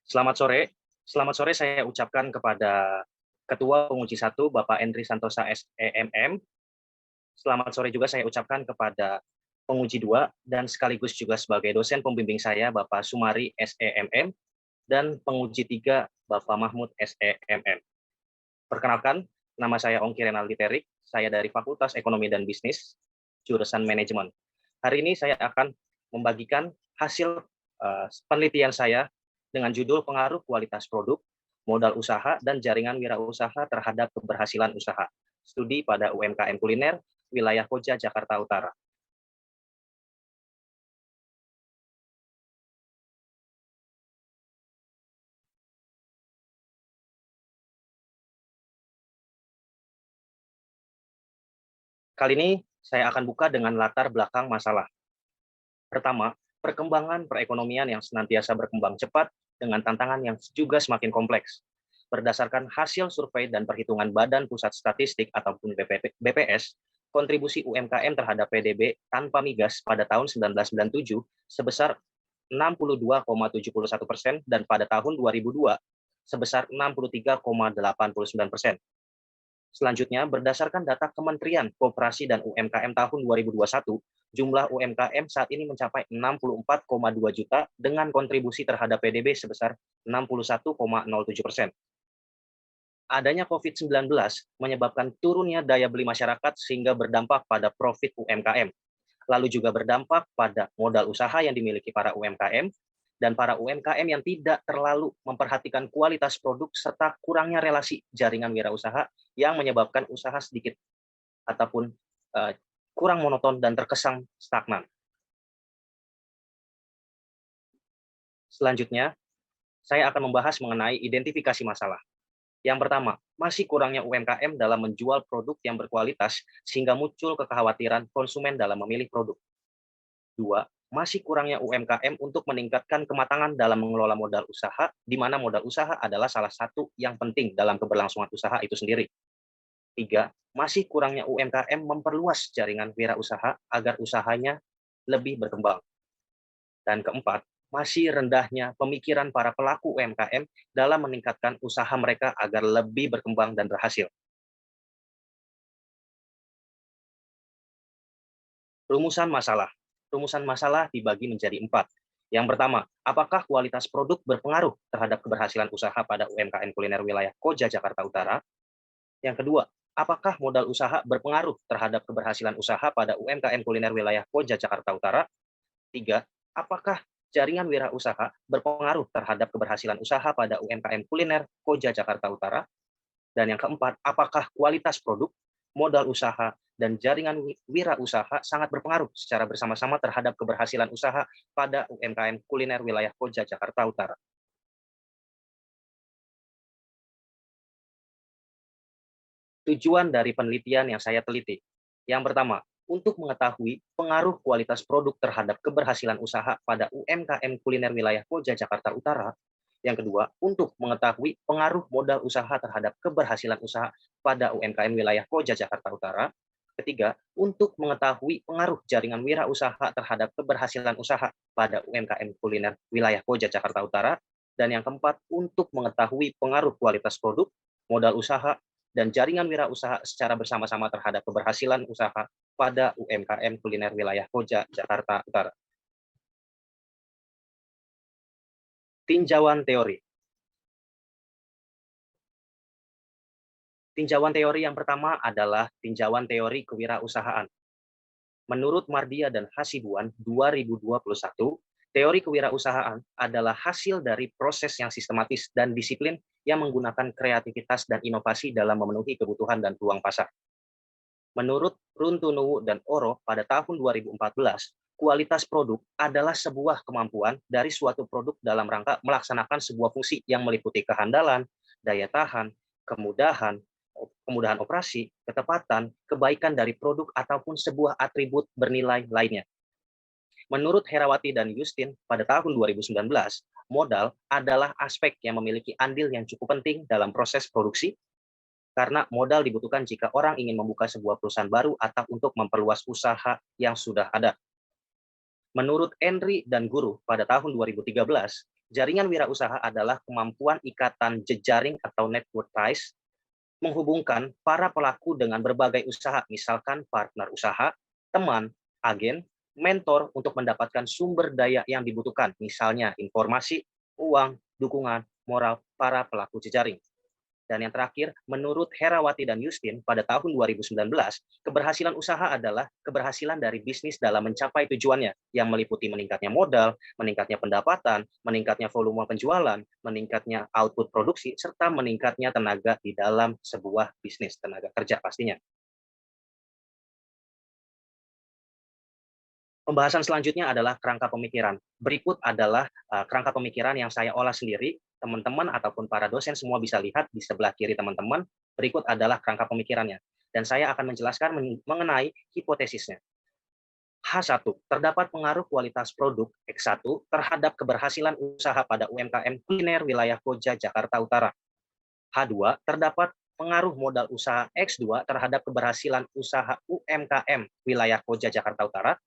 Selamat sore. Selamat sore saya ucapkan kepada Ketua Penguji 1 Bapak Endri Santosa SEMM. Selamat sore juga saya ucapkan kepada Penguji 2 dan sekaligus juga sebagai dosen pembimbing saya Bapak Sumari SEMM dan Penguji 3 Bapak Mahmud SEMM. Perkenalkan, nama saya Ongki Renaldi Terik, saya dari Fakultas Ekonomi dan Bisnis, jurusan Manajemen. Hari ini saya akan membagikan hasil penelitian saya dengan judul Pengaruh Kualitas Produk, Modal Usaha, dan Jaringan Wirausaha terhadap Keberhasilan Usaha. Studi pada UMKM Kuliner, Wilayah Koja, Jakarta Utara. Kali ini saya akan buka dengan latar belakang masalah. Pertama, perkembangan perekonomian yang senantiasa berkembang cepat dengan tantangan yang juga semakin kompleks. Berdasarkan hasil survei dan perhitungan Badan Pusat Statistik ataupun BPS, kontribusi UMKM terhadap PDB tanpa migas pada tahun 1997 sebesar 62,71% dan pada tahun 2002 sebesar 63,89%. Selanjutnya, berdasarkan data Kementerian Koperasi dan UMKM tahun 2021, jumlah UMKM saat ini mencapai 64,2 juta dengan kontribusi terhadap PDB sebesar 61,07%. Adanya COVID-19 menyebabkan turunnya daya beli masyarakat sehingga berdampak pada profit UMKM, lalu juga berdampak pada modal usaha yang dimiliki para UMKM, dan para UMKM yang tidak terlalu memperhatikan kualitas produk serta kurangnya relasi jaringan wirausaha yang menyebabkan usaha sedikit ataupun kurang monoton dan terkesan stagnan. Selanjutnya, saya akan membahas mengenai identifikasi masalah. Yang pertama, masih kurangnya UMKM dalam menjual produk yang berkualitas sehingga muncul kekhawatiran konsumen dalam memilih produk. Dua, masih kurangnya UMKM untuk meningkatkan kematangan dalam mengelola modal usaha, di mana modal usaha adalah salah satu yang penting dalam keberlangsungan usaha itu sendiri. Tiga, masih kurangnya UMKM memperluas jaringan wirausaha agar usahanya lebih berkembang. Dan keempat, masih rendahnya pemikiran para pelaku UMKM dalam meningkatkan usaha mereka agar lebih berkembang dan berhasil. Rumusan masalah. Rumusan masalah dibagi menjadi 4. Yang pertama, apakah kualitas produk berpengaruh terhadap keberhasilan usaha pada UMKM kuliner wilayah Koja, Jakarta Utara? Yang kedua, apakah modal usaha berpengaruh terhadap keberhasilan usaha pada UMKM kuliner wilayah Koja, Jakarta Utara? Tiga, apakah jaringan wirausaha berpengaruh terhadap keberhasilan usaha pada UMKM kuliner Koja, Jakarta Utara? Dan yang keempat, apakah kualitas produk, modal usaha, dan jaringan wirausaha sangat berpengaruh secara bersama-sama terhadap keberhasilan usaha pada UMKM kuliner wilayah Koja, Jakarta Utara? Tujuan dari penelitian yang saya teliti. Yang pertama, untuk mengetahui pengaruh kualitas produk terhadap keberhasilan usaha pada UMKM kuliner wilayah Koja, Jakarta Utara. Yang kedua, untuk mengetahui pengaruh modal usaha terhadap keberhasilan usaha pada UMKM wilayah Koja, Jakarta Utara. Ketiga, untuk mengetahui pengaruh jaringan wirausaha terhadap keberhasilan usaha pada UMKM kuliner wilayah Koja, Jakarta Utara. Dan yang keempat, untuk mengetahui pengaruh kualitas produk, modal usaha, dan jaringan wirausaha secara bersama-sama terhadap keberhasilan usaha pada UMKM kuliner wilayah Koja, Jakarta Utara. Tinjauan teori. Tinjauan teori yang pertama adalah tinjauan teori kewirausahaan. Menurut Mardia dan Hasibuan 2021, teori kewirausahaan adalah hasil dari proses yang sistematis dan disiplin yang menggunakan kreativitas dan inovasi dalam memenuhi kebutuhan dan peluang pasar. Menurut Runtunuwu dan Oro pada tahun 2014, kualitas produk adalah sebuah kemampuan dari suatu produk dalam rangka melaksanakan sebuah fungsi yang meliputi kehandalan, daya tahan, kemudahan operasi, ketepatan, kebaikan dari produk ataupun sebuah atribut bernilai lainnya. Menurut Herawati dan Justin pada tahun 2019, modal adalah aspek yang memiliki andil yang cukup penting dalam proses produksi, karena modal dibutuhkan jika orang ingin membuka sebuah perusahaan baru atau untuk memperluas usaha yang sudah ada. Menurut Henry dan Guru pada tahun 2013, Jaringan wirausaha adalah kemampuan ikatan jejaring atau network ties menghubungkan para pelaku dengan berbagai usaha, misalkan partner usaha, teman, agen, mentor untuk mendapatkan sumber daya yang dibutuhkan, misalnya informasi, uang, dukungan, moral para pelaku jejaring. Dan yang terakhir, menurut Herawati dan Justin pada tahun 2019, keberhasilan usaha adalah keberhasilan dari bisnis dalam mencapai tujuannya, yang meliputi meningkatnya modal, meningkatnya pendapatan, meningkatnya volume penjualan, meningkatnya output produksi, serta meningkatnya tenaga di dalam sebuah bisnis, tenaga kerja pastinya. Pembahasan selanjutnya adalah kerangka pemikiran. Berikut adalah kerangka pemikiran yang saya olah sendiri. Teman-teman ataupun para dosen semua bisa lihat di sebelah kiri teman-teman. Berikut adalah kerangka pemikirannya. Dan saya akan menjelaskan mengenai hipotesisnya. H1, terdapat pengaruh kualitas produk X1 terhadap keberhasilan usaha pada UMKM kuliner wilayah Koja, Jakarta Utara. H2, terdapat pengaruh modal usaha X2 terhadap keberhasilan usaha UMKM wilayah Koja, Jakarta Utara.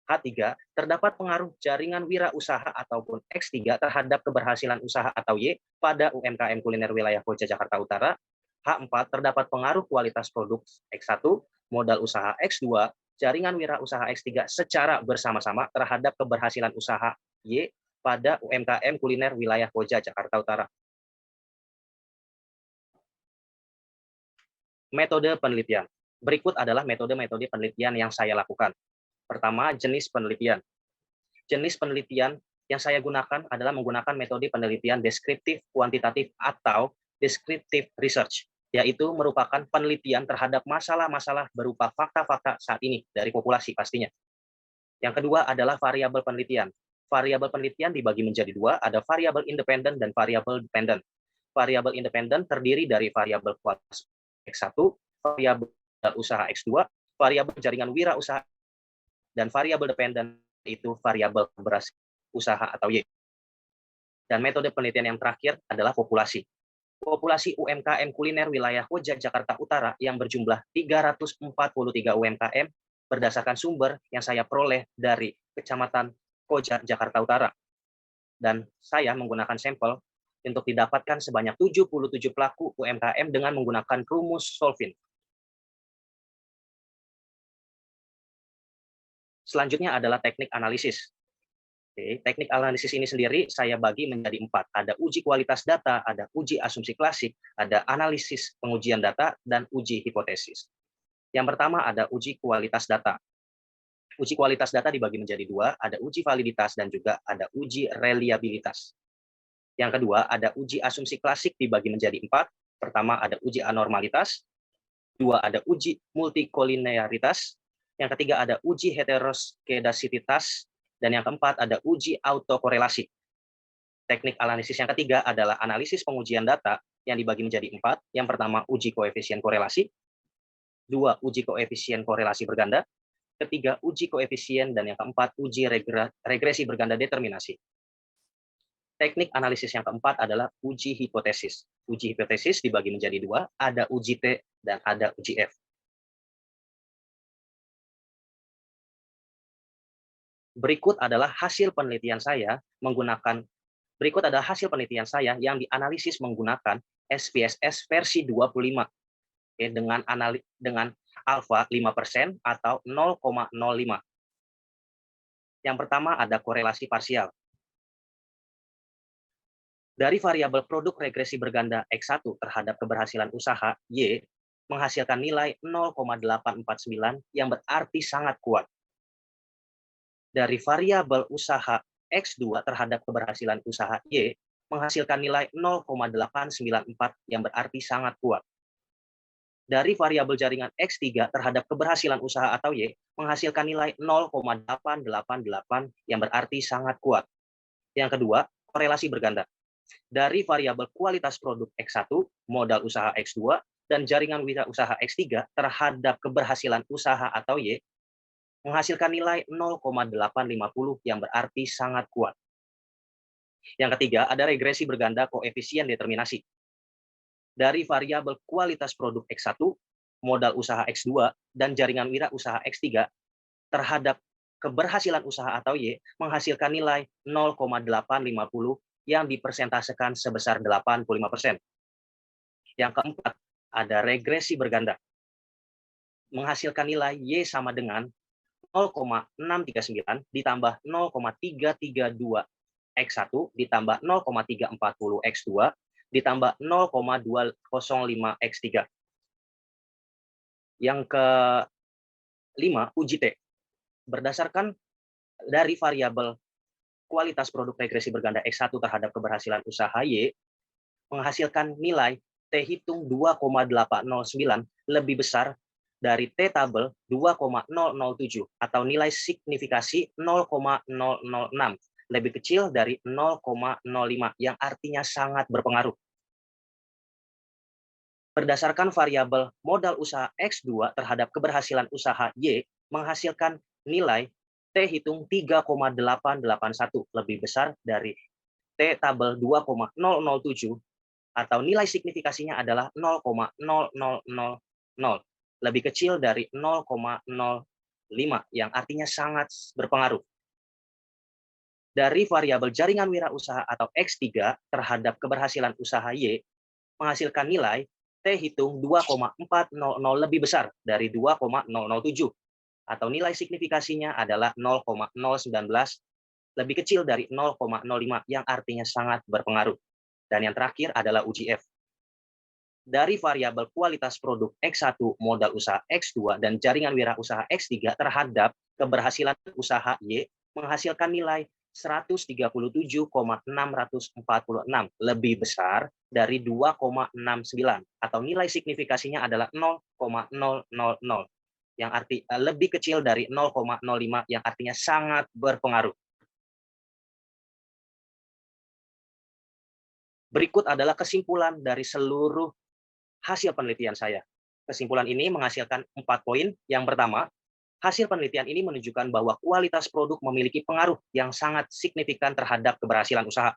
H3, terdapat pengaruh jaringan wirausaha ataupun X3 terhadap keberhasilan usaha atau Y pada UMKM kuliner wilayah Koja, Jakarta Utara. H4, terdapat pengaruh kualitas produk X1, modal usaha X2, jaringan wirausaha X3 secara bersama-sama terhadap keberhasilan usaha Y pada UMKM kuliner wilayah Koja, Jakarta Utara. Metode penelitian. Berikut adalah metode-metode penelitian yang saya lakukan. Pertama, jenis penelitian. Jenis penelitian yang saya gunakan adalah menggunakan metode penelitian deskriptif kuantitatif atau descriptive research, yaitu merupakan penelitian terhadap masalah-masalah berupa fakta-fakta saat ini dari populasi pastinya. Yang kedua adalah variabel penelitian. Variabel penelitian dibagi menjadi dua, ada variabel independen dan variabel dependen. Variabel independen terdiri dari variabel kualitas X1, variabel usaha X2, variabel jaringan wirausaha, dan variabel dependen itu variabel keberhasilan usaha atau Y. Dan metode penelitian yang terakhir adalah populasi. Populasi UMKM kuliner wilayah Koja, Jakarta Utara yang berjumlah 343 UMKM berdasarkan sumber yang saya peroleh dari Kecamatan Koja, Jakarta Utara. Dan saya menggunakan sampel untuk didapatkan sebanyak 77 pelaku UMKM dengan menggunakan rumus Solvin. Selanjutnya adalah teknik analisis. Oke, teknik analisis ini sendiri saya bagi menjadi 4. Ada uji kualitas data, ada uji asumsi klasik, ada analisis pengujian data, dan uji hipotesis. Yang pertama ada uji kualitas data. Uji kualitas data dibagi menjadi 2, ada uji validitas dan juga ada uji reliabilitas. Yang kedua ada uji asumsi klasik dibagi menjadi 4. Pertama ada uji anormalitas, 2 ada uji multikolinearitas, yang ketiga ada uji heteroskedasitas, dan yang keempat ada uji autokorelasi. Teknik analisis yang ketiga adalah analisis pengujian data yang dibagi menjadi 4. Yang pertama uji koefisien korelasi, 2 uji koefisien korelasi berganda, ketiga uji koefisien, dan yang keempat uji regresi berganda determinasi. Teknik analisis yang keempat adalah uji hipotesis. Uji hipotesis dibagi menjadi 2, ada uji T dan ada uji F. Berikut adalah hasil penelitian saya yang dianalisis menggunakan SPSS versi 25 dengan alfa 5% atau 0,05. Yang pertama ada korelasi parsial. Dari variabel produk regresi berganda X1 terhadap keberhasilan usaha Y menghasilkan nilai 0,849 yang berarti sangat kuat. Dari variabel usaha X2 terhadap keberhasilan usaha Y menghasilkan nilai 0,894 yang berarti sangat kuat. Dari variabel jaringan X3 terhadap keberhasilan usaha atau Y menghasilkan nilai 0,888 yang berarti sangat kuat. Yang kedua, korelasi berganda. Dari variabel kualitas produk X1, modal usaha X2, dan jaringan wirausaha X3 terhadap keberhasilan usaha atau Y menghasilkan nilai 0,850 yang berarti sangat kuat. Yang ketiga, ada regresi berganda koefisien determinasi. Dari variabel kualitas produk X1, modal usaha X2, dan jaringan wirausaha X3 terhadap keberhasilan usaha atau Y menghasilkan nilai 0,850 yang dipersentasekan sebesar 85%. Yang keempat, ada regresi berganda. Menghasilkan nilai Y sama dengan 0,639 ditambah 0,332 X1 ditambah 0,340 X2 ditambah 0,205 X3. Yang kelima, uji T. Berdasarkan dari variabel kualitas produk regresi berganda X1 terhadap keberhasilan usaha Y, menghasilkan nilai T hitung 2,809 lebih besar dari T tabel 2,007 atau nilai signifikasi 0,006 lebih kecil dari 0,05 yang artinya sangat berpengaruh. Berdasarkan variabel modal usaha X2 terhadap keberhasilan usaha Y menghasilkan nilai T hitung 3,881 lebih besar dari T tabel 2,007 atau nilai signifikasinya adalah 0,0000 lebih kecil dari 0,05 yang artinya sangat berpengaruh. Dari variabel jaringan wirausaha atau X3 terhadap keberhasilan usaha Y menghasilkan nilai T hitung 2,400 lebih besar dari 2,007 atau nilai signifikasinya adalah 0,019 lebih kecil dari 0,05 yang artinya sangat berpengaruh. Dan yang terakhir adalah uji F. Dari variabel kualitas produk X1 modal usaha X2 dan jaringan wirausaha X3 terhadap keberhasilan usaha Y menghasilkan nilai 137,646 lebih besar dari 2,69 atau nilai signifikasinya adalah 0,000 yang lebih kecil dari 0,05 yang artinya sangat berpengaruh. Berikut adalah kesimpulan dari seluruh hasil penelitian saya. Kesimpulan ini menghasilkan 4 poin. Yang pertama, hasil penelitian ini menunjukkan bahwa kualitas produk memiliki pengaruh yang sangat signifikan terhadap keberhasilan usaha.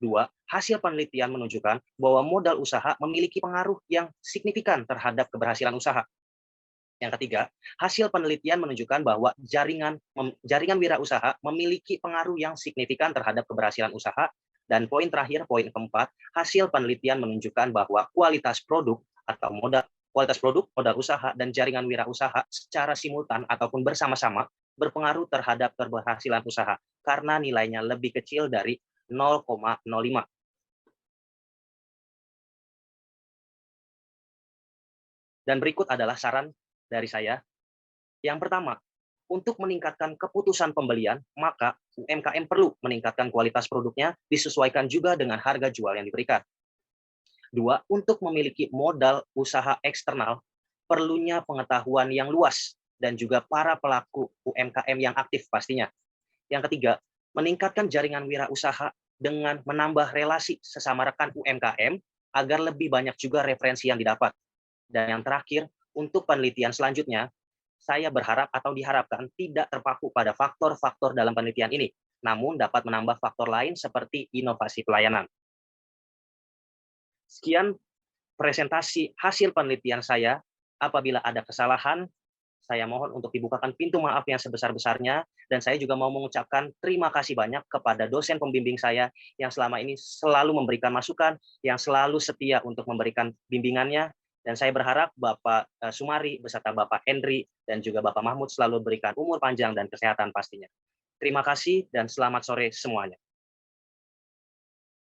2, hasil penelitian menunjukkan bahwa modal usaha memiliki pengaruh yang signifikan terhadap keberhasilan usaha. Yang ketiga, hasil penelitian menunjukkan bahwa jaringan wirausaha memiliki pengaruh yang signifikan terhadap keberhasilan usaha. Dan poin terakhir, poin keempat, hasil penelitian menunjukkan bahwa kualitas produk, modal usaha, dan jaringan wirausaha secara simultan ataupun bersama-sama berpengaruh terhadap keberhasilan usaha karena nilainya lebih kecil dari 0,05. Dan berikut adalah saran dari saya. Yang pertama, untuk meningkatkan keputusan pembelian, maka UMKM perlu meningkatkan kualitas produknya disesuaikan juga dengan harga jual yang diberikan. 2, untuk memiliki modal usaha eksternal, perlunya pengetahuan yang luas dan juga para pelaku UMKM yang aktif pastinya. Yang ketiga, meningkatkan jaringan wirausaha dengan menambah relasi sesama rekan UMKM agar lebih banyak juga referensi yang didapat. Dan yang terakhir, untuk penelitian selanjutnya, saya berharap atau diharapkan tidak terpaku pada faktor-faktor dalam penelitian ini, namun dapat menambah faktor lain seperti inovasi pelayanan. Sekian presentasi hasil penelitian saya. Apabila ada kesalahan, saya mohon untuk dibukakan pintu maaf yang sebesar-besarnya, dan saya juga mau mengucapkan terima kasih banyak kepada dosen pembimbing saya yang selama ini selalu memberikan masukan, yang selalu setia untuk memberikan bimbingannya. Dan saya berharap Bapak Sumari beserta Bapak Henry dan juga Bapak Mahmud selalu berikan umur panjang dan kesehatan pastinya. Terima kasih dan selamat sore semuanya.